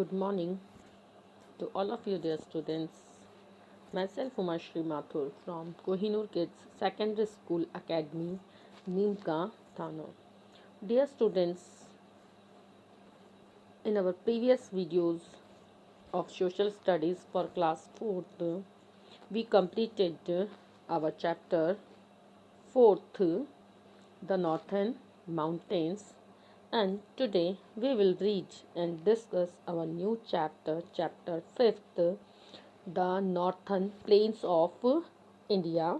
Good morning to all of you, dear students. Myself, Umashri Mathur from Kohinoor Kids Secondary School Academy, Nimka, Thano. Dear students, in our previous videos of social studies for class 4th, we completed our chapter 4th, the Northern Mountains, and today we will read and discuss our new chapter, chapter 5th, the Northern Plains of India.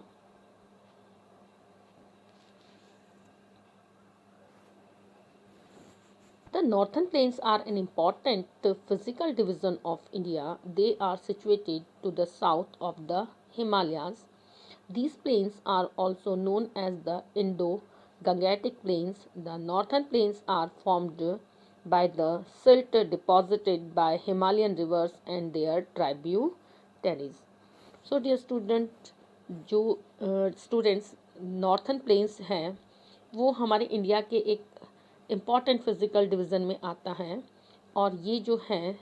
The Northern Plains are an important physical division of India. They are situated to the south of the Himalayas. These plains are also known as the Indo-Gangetic Plains. The Northern Plains are formed by the silt deposited by Himalayan rivers and their tributaries. So dear student, जो students northern planes हैं वो हमारे India के एक important physical division में आता है और ये जो है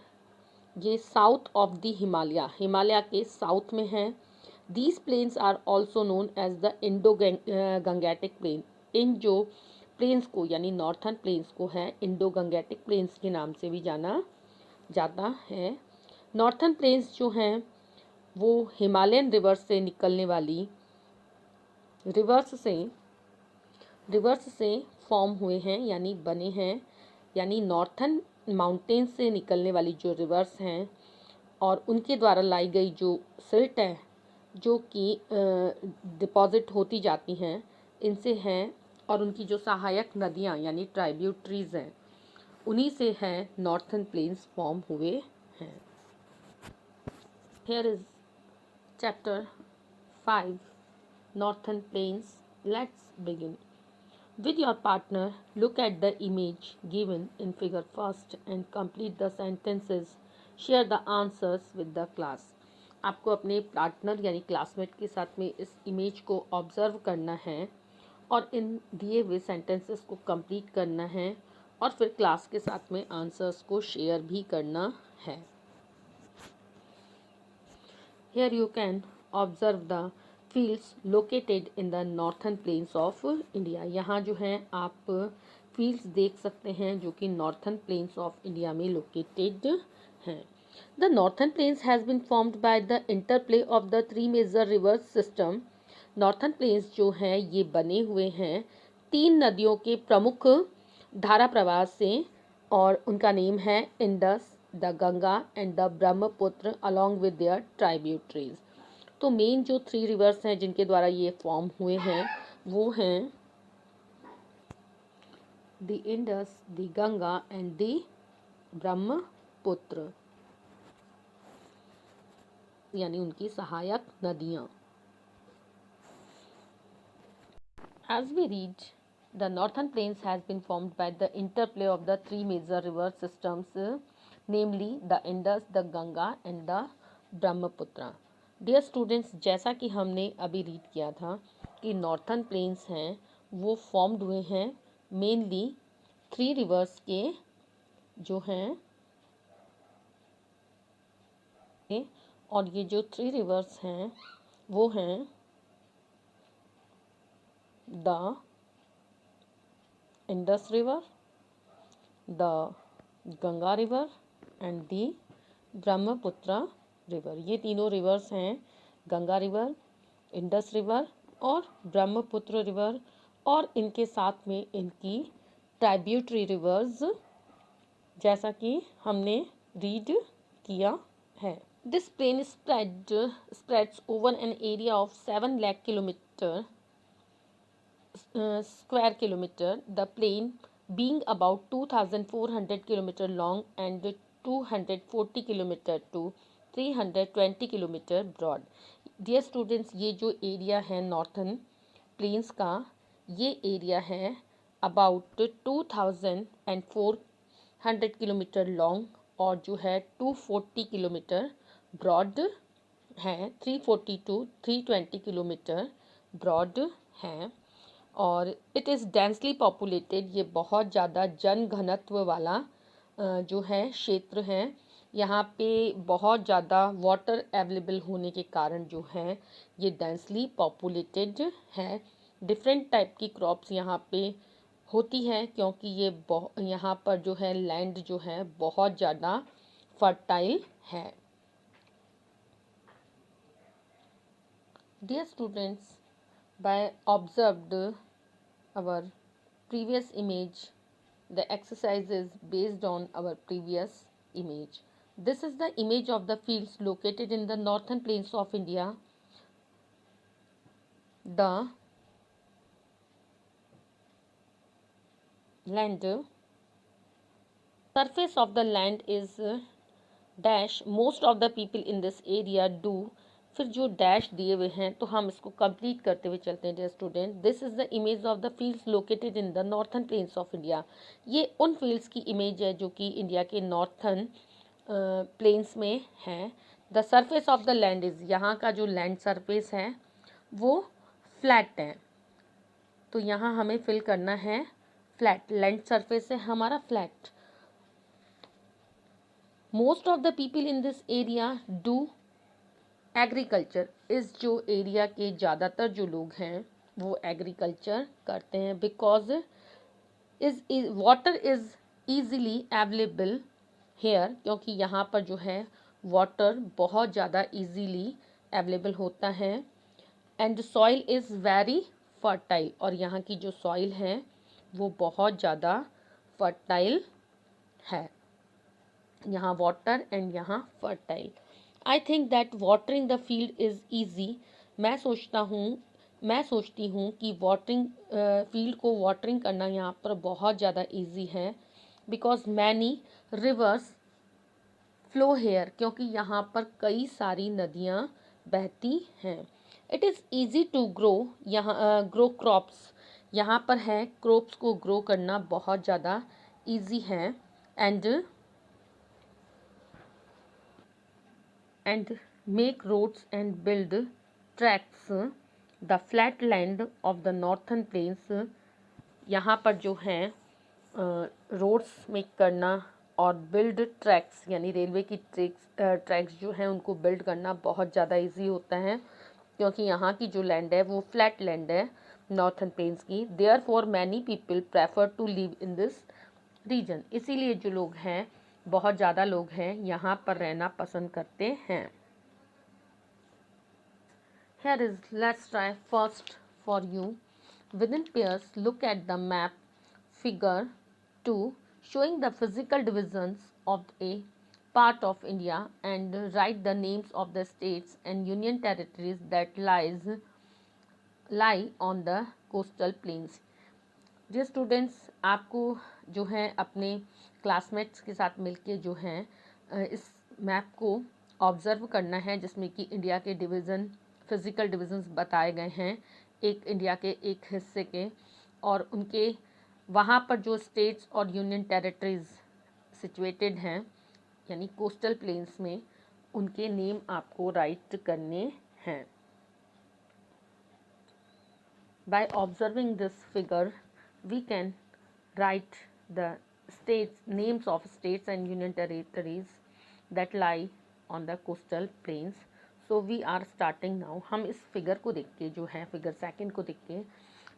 ये साउथ ऑफ द हिमालय के साउथ में है. These plains are also known as the Indo Gangetic plain. इन जो प्लेन्स को यानी नॉर्थन प्लेन्स को है इंडो गंगेटिक प्लेन्स के नाम से भी जाना जाता है. नॉर्थन प्लेन्स जो हैं वो हिमालयन रिवर्स से निकलने वाली रिवर्स से फॉर्म हुए हैं यानी बने हैं. यानी नॉर्थन माउंटेन से निकलने वाली जो रिवर्स हैं और उनके द्वारा लाई गई जो सिल्ट है जो कि डिपॉजिट होती जाती हैं इनसे हैं और उनकी जो सहायक नदियाँ यानी ट्राइब्यूटरीज हैं उन्हीं से हैं नॉर्थन प्लेन्स फॉर्म हुए हैं. Here is chapter 5, Northern Plains. Let's begin. With your partner, look at the image given in figure first and complete the sentences. Share the answers with the class. आपको अपने partner यानी classmate के साथ में इस image को observe करना है और इन दिए हुए सेंटेंसेस को कंप्लीट करना है और फिर क्लास के साथ में आंसर्स को शेयर भी करना है. Here you can observe the fields located in the northern plains of India. यहाँ जो हैं आप fields देख सकते हैं जो कि northern plains of India में located हैं. The northern plains has been formed by the interplay of the three major river system. Northern plains जो हैं ये बने हुए हैं तीन नदियों के प्रमुख धारा प्रवाह से और उनका नेम है Indus, the Ganga and the Brahmaputra along with their tributaries. तो मेन जो थ्री रिवर्स हैं जिनके द्वारा ये फॉर्म हुए हैं वो हैं the Indus, the Ganga and the Brahmaputra यानी उनकी सहायक नदियाँ. As we read, the northern plains has been formed by the interplay of the three major river systems, namely the Indus, the Ganga and the Brahmaputra. Dear students, जैसा कि हमने अभी read किया था कि नॉर्थन प्लेन्स हैं वो formed हुए हैं मेनली थ्री रिवर्स के जो हैं और ये जो थ्री रिवर्स हैं वो हैं the Indus river, the Ganga river and the Brahmaputra river. ये तीनों रिवर्स हैं गंगा रिवर, इंडस रिवर और ब्रह्मपुत्र रिवर और इनके साथ में इनकी ट्राइब्यूटरी रिवर्स जैसा कि हमने रीड किया है. This plane spreads over an area of 7 lakh square kilometer. The plain being about 2,400 kilometer long and 240 kilometer to 320 kilometer broad. Dear students, ये जो एरिया है नॉर्थन प्लेन्स का ये एरिया है अबाउट 2,400 किलोमीटर लॉन्ग और जो है 240 किलोमीटर ब्रॉड है. 340 to 320 किलोमीटर ब्रॉड है और इट इज़ डेंसली पॉपुलेटेड. ये बहुत ज़्यादा जन घनत्व वाला जो है क्षेत्र है यहाँ पे बहुत ज़्यादा वाटर अवेलेबल होने के कारण जो है ये डेंसली पॉपुलेटेड है। डिफरेंट टाइप की क्रॉप्स यहाँ पे होती है क्योंकि ये यहाँ पर जो है लैंड जो है बहुत ज़्यादा फर्टाइल है। Dear students, by observed our previous image, the exercise is based on our previous image. This is the image of the fields located in the northern plains of India. The land surface of the land is dash. Most of the people in this area do. फिर जो dash दिए हुए हैं तो हम इसको complete करते हुए चलते हैं। Dear student, this is the image of the fields located in the northern plains of India. ये उन फील्ड्स की इमेज है जो कि इंडिया के नॉर्थन प्लेन्स में है। The surface of the land is, यहाँ का जो लैंड सरफेस है वो फ्लैट है, तो यहाँ हमें फिल करना है फ्लैट। लैंड सरफेस है हमारा flat. Most of the people in this area do agriculture. इस जो एरिया के ज़्यादातर जो लोग हैं वो एग्रीकल्चर करते हैं। Because is water is easily available hair, क्योंकि यहाँ पर जो है वाटर बहुत ज़्यादा ईज़िली अवेलेबल होता है। And soil is very fertile, और यहाँ की जो सॉइल है वो बहुत ज़्यादा फर्टाइल है। यहाँ वाटर एंड यहाँ fertile. I think that watering the field is easy. मैं सोचती हूँ कि वाटरिंग फील्ड को वाटरिंग करना यहाँ पर बहुत ज़्यादा ईजी है। Because many rivers flow here, क्योंकि यहाँ पर कई सारी नदियाँ बहती हैं। It is easy to grow, यहाँ ग्रो क्रॉप्स, यहाँ पर है क्रॉप्स को ग्रो करना बहुत ज़्यादा ईजी है। and make roads and build tracks. The flat land of the northern plains, यहाँ पर जो है रोड्स मेक करना और बिल्ड ट्रैक्स यानी रेलवे की ट्रैक्स जो हैं उनको बिल्ड करना बहुत ज़्यादा इजी होता है, क्योंकि यहाँ की जो लैंड है वो फ्लैट लैंड है नॉर्थन प्लेन्स की। Therefore many people prefer to live in this region. इसीलिए जो लोग हैं, बहुत ज़्यादा लोग हैं, यहाँ पर रहना पसंद करते हैं। Here is, let's try first for you. Within pairs, look at the map figure 2 showing the physical divisions of a part of India and write the names of the states and union territories that lie on the coastal plains. Dear students, आपको जो है अपने classmates के साथ मिलके जो है इस मैप को ऑब्ज़र्व करना है, जिसमें कि इंडिया के डिवीज़न, फिज़िकल डिविजन्स बताए गए हैं एक इंडिया के एक हिस्से के, और उनके वहाँ पर जो स्टेट्स और यूनियन टेरिटरीज़ सिचुएटेड हैं यानी कोस्टल प्लेन्स में, उनके नेम आपको राइट करने हैं। By observing this figure, we can write the names of states and union territories that lie on the coastal plains. So we are starting now. हम इस figure को देख के जो है, फिगर सेकंड को देख के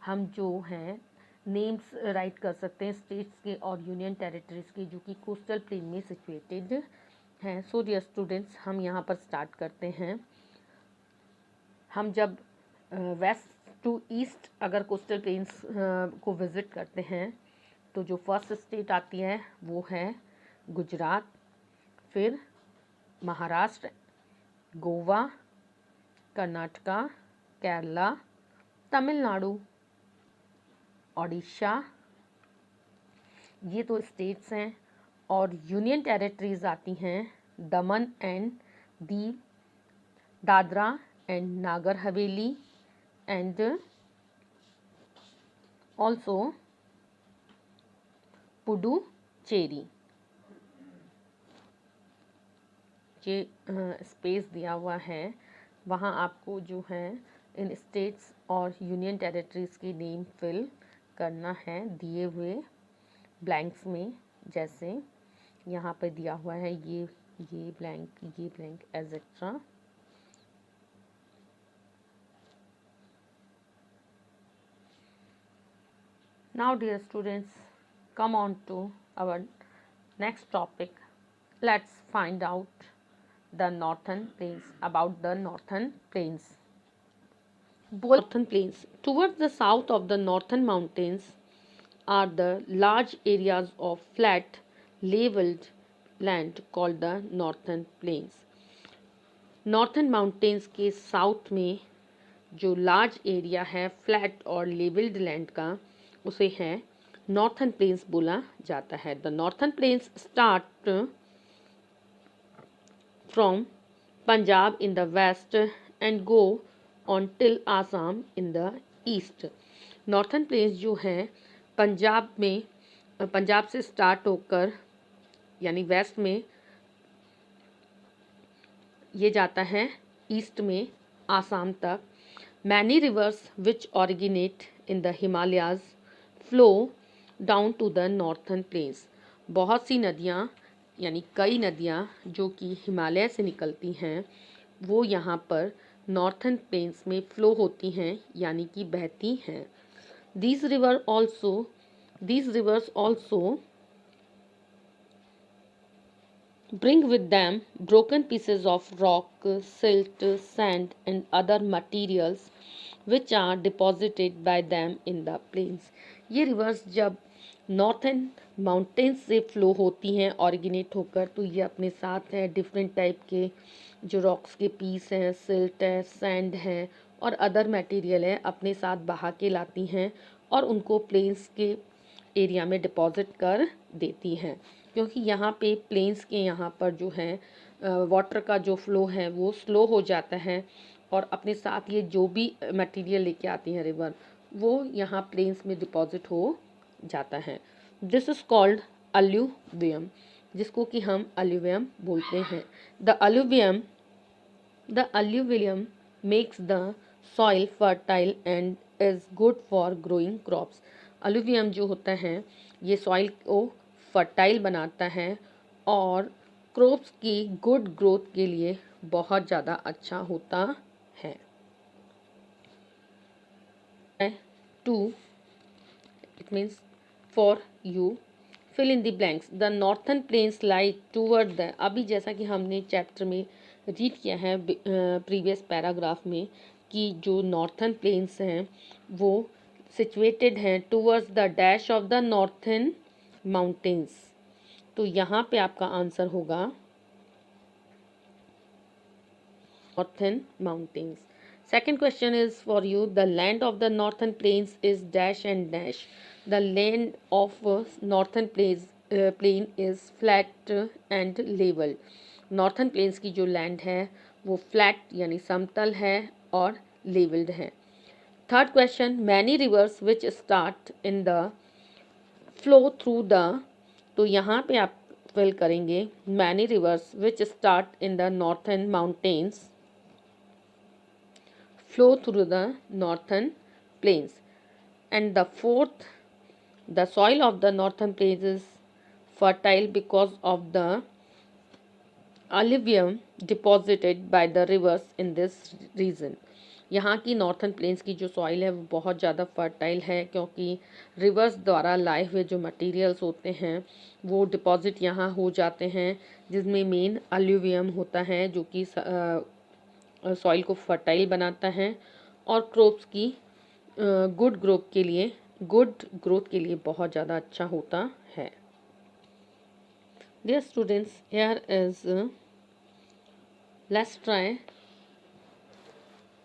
हम जो हैं नेम्स राइट कर सकते हैं स्टेट्स के और यूनियन टेरिटरीज के जो कि कोस्टल प्लेन में सिचुएटेड हैं। सो डियर स्टूडेंट्स, हम यहाँ पर स्टार्ट करते हैं। हम जब वेस्ट टू ईस्ट अगर कोस्टल प्लेन्स को विज़िट करते हैं तो जो फर्स्ट स्टेट आती है वो है गुजरात, फिर महाराष्ट्र, गोवा, कर्नाटका, केरला, तमिलनाडु, ओडिशा, ये तो स्टेट्स हैं। और यूनियन टेरिटरीज आती हैं दमन and Diu, Dadra and Nagar Haveli, and also Puducherry. ये स्पेस दिया हुआ है, वहाँ आपको जो है इन स्टेट्स और यूनियन टेरिटरीज़ की नेम फिल करना है दिए हुए ब्लैंक्स में। जैसे यहाँ पर दिया हुआ है, ये ये blank etcetera. Now dear students, come on to our next topic. Let's find out the northern plains, about the northern plains. Northern plains. Towards the south of the northern mountains are the large areas of flat, leveled land called the northern plains. Northern mountains के south में जो large area है flat और levelled land का, उसे है northern plains बोला जाता है। The northern plains start from Punjab in the west and go on till Assam in the east. Northern plains जो हैं पंजाब से स्टार्ट होकर यानी वेस्ट में ये जाता है ईस्ट में आसाम तक। Many rivers which originate in the Himalayas flow down to the northern plains. बहुत सी नदियाँ यानी कई नदियाँ जो कि हिमालय से निकलती हैं वो यहाँ पर नॉर्थन प्लेन्स में फ्लो होती हैं यानी कि बहती हैं। These rivers also bring with them broken pieces of rock, silt, sand and other materials which are deposited by them in the plains। ये रिवर्स जब नॉर्थन माउंटेन्स से फ्लो होती हैं ऑरिजिनेट होकर, तो ये अपने साथ है डिफरेंट टाइप के जो रॉक्स के पीस हैं, सिल्ट है, सैंड है और अदर मटेरियल है, अपने साथ बहा के लाती हैं और उनको प्लेन्स के एरिया में डिपॉजिट कर देती हैं। क्योंकि यहाँ पे प्लेन्स के यहाँ पर जो है वाटर का जो फ्लो है वो स्लो हो जाता है और अपने साथ ये जो भी मटेरियल लेके आती हैं रिवर, वो यहाँ प्लेन्स में डिपॉजिट हो जाता है। दिस इज़ कॉल्ड अलुवियम, जिसको कि हम अलुवियम बोलते हैं। The alluvium makes the soil fertile and is good for growing crops. Alluvium जो होता है ये सॉइल को फर्टाइल बनाता है और क्रॉप्स की गुड ग्रोथ के लिए बहुत ज़्यादा अच्छा होता है। 2 it means for you fill in the blanks। the northern plains lie toward the, अभी जैसा कि हमने चैप्टर में रीड किया है प्रीवियस पैराग्राफ में कि जो नॉर्थन प्लेन्स हैं वो सिचुएटेड हैं towards the dash of the northern mountains. तो यहाँ पे आपका आंसर होगा northern mountains. Second question is for you, the land of the northern plains is dash and dash. The land of northern plain is flat and level. Northern plains की जो land है वो flat यानी समतल है और levelled है। Third question, many rivers which start in the flow through the, तो यहाँ पे आप फिल करेंगे many rivers which start in the northern mountains flow through the northern plains. And the fourth, the soil of the northern plains is fertile because of the alluvium deposited by the rivers in this region। यहाँ की northern plains की जो soil है वो बहुत ज़्यादा fertile है क्योंकि रिवर्स द्वारा लाए हुए जो मटेरियल्स होते हैं वो डिपॉजिट यहाँ हो जाते हैं, जिसमें मेन अलुवियम होता है जो कि सॉइल को फर्टाइल बनाता है और क्रॉप्स की गुड ग्रोथ के लिए बहुत ज़्यादा अच्छा होता है। Dear students, here is let's try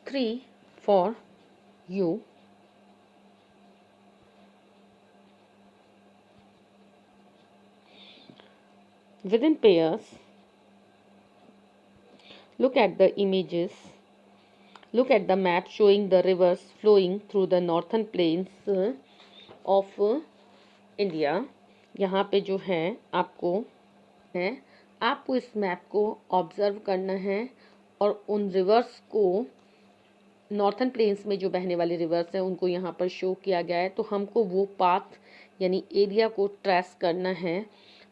3 for you। Within pairs, look at the images, look at the map showing the rivers flowing through the northern plains of India। यहाँ पे जो है आपको इस मैप को ऑब्जर्व करना है और उन रिवर्स को, नॉर्थन प्लेन्स में जो बहने वाले रिवर्स हैं उनको यहाँ पर शो किया गया है। तो हमको वो पाथ यानी एरिया को ट्रेस करना है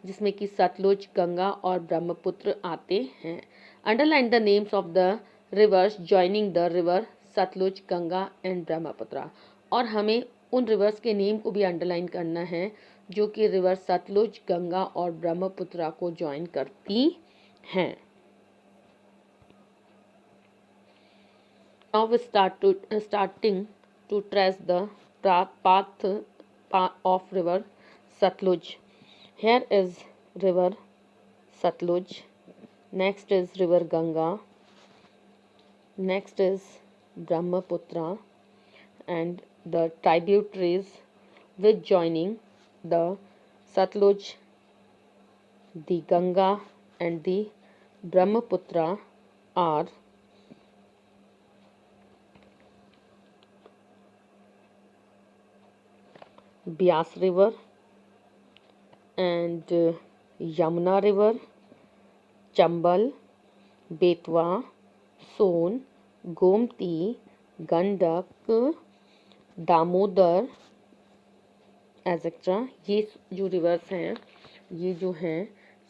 जिसमें कि सतलुज, गंगा और ब्रह्मपुत्र आते हैं। Underline the names of the rivers joining the river Sutlej, Ganga and Brahmaputra. और हमें उन रिवर्स के नेम को भी अंडरलाइन करना है जो कि रिवर सतलुज, गंगा और ब्रह्मपुत्र को ज्वाइन करती हैं। Now we starting to trace the path of river Satluj. Here is river Satluj. Next is river Ganga. Next is Brahmaputra, and the tributaries which joining the Satluj, the Ganga and the Brahmaputra are Bias River and Yamuna River, Chambal, Betwa, Son, Gomti, Gandak, Damodar etcetera. ये जो reverse हैं ये जो हैं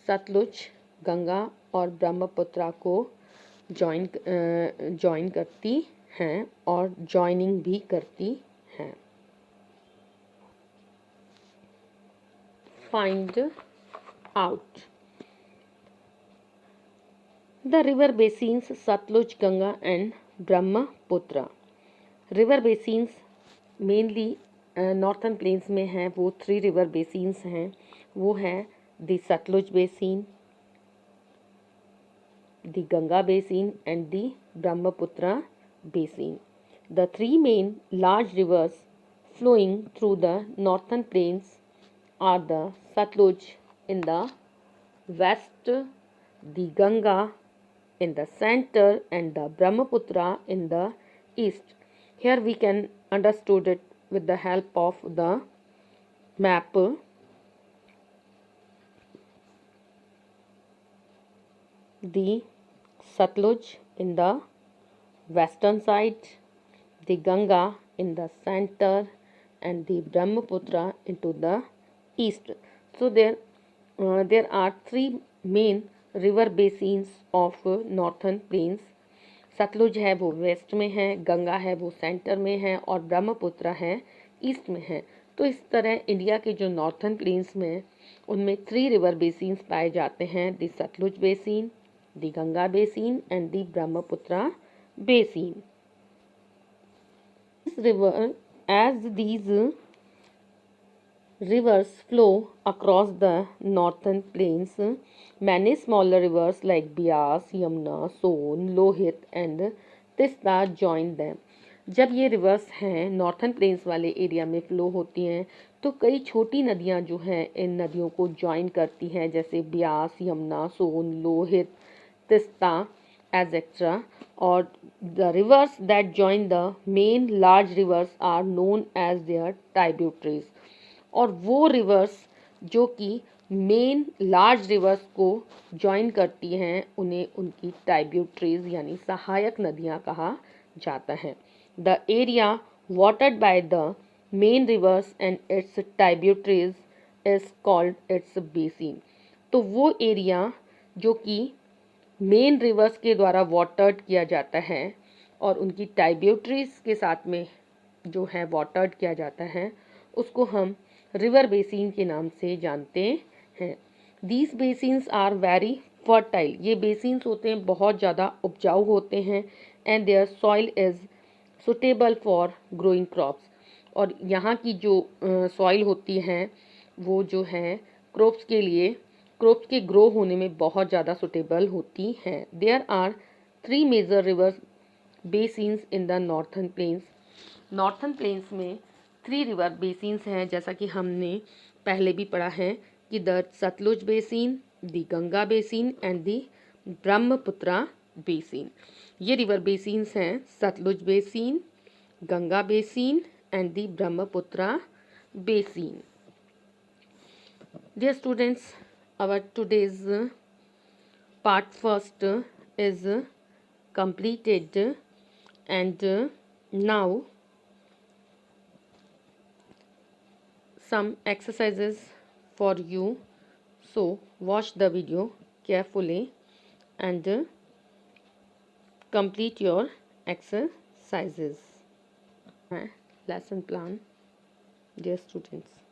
सतलुज, गंगा और ब्रह्मपुत्र को join करती हैं और जॉइनिंग भी करती हैं। Find out the river basins Sutlej, Ganga and Brahmaputra. River basins mainly northern plains में हैं, वो 3 रिवर बेसिन्स हैं। वो हैं the Sutlej basin, the Ganga basin and the Brahmaputra basin. The 3 main large rivers flowing through the northern plains are the Satluj in the west, the Ganga in the center and the Brahmaputra in the east. Here we can understood it with the help of the map. The Satluj in the western side, the Ganga in the center and the Brahmaputra into the east. So there are 3 main river basins of northern plains. Sutlej है वो waste में है, गंगा है वो centre में है और ब्रह्मपुत्र है ईस्ट में है। तो इस तरह इंडिया के जो नॉर्थन प्लेन्स में उनमें 3 रिवर बेसिन्स पाए जाते हैं, the Sutlej basin, the Ganga basin and the Brahmaputra basin. This river, as these rivers flow across the northern plains, many smaller rivers like Bias, Yamuna, Son, Lohit and Tista join them. जब ये reverse हैं northern planes वाले area में flow होती हैं तो कई छोटी नदियां जो हैं इन नदियों को ज्वाइन करती हैं, जैसे ब्यास, यमुना, सोन, लोहित, तिस्ता एसेट्रा। और the rivers that join the main large rivers are known as their tributaries. और वो रिवर्स जो कि मेन लार्ज रिवर्स को ज्वाइन करती हैं उन्हें उनकी ट्राइब्यूटरीज यानी सहायक नदियां कहा जाता है। The area watered by the main rivers and it's tributaries is called its basin. तो वो एरिया जो कि मेन रिवर्स के द्वारा वाटर्ड किया जाता है और उनकी ट्राइब्यूटरीज के साथ में जो है वाटर्ड किया जाता है उसको हम रिवर बेसिन के नाम से जानते हैं। These basins are very fertile. ये बेसिन्स होते हैं बहुत ज़्यादा उपजाऊ होते हैं and their soil is suitable for growing crops. और यहाँ की जो सॉइल होती है वो जो है क्रॉप्स के ग्रो होने में बहुत ज़्यादा सुटेबल होती हैं। There are 3 major river basins in the northern plains. Northern plains में 3 रिवर बेसिन्स हैं, जैसा कि हमने पहले भी पढ़ा है कि the Sutlej basin, the Ganga basin and the Brahmaputra basin. ये रिवर बेसिन्स हैं Sutlej basin, Ganga basin and the Brahmaputra basin. Dear students, our today's part first is completed and now some exercises for you. So watch the video carefully and complete your exercises. Lesson plan, dear students.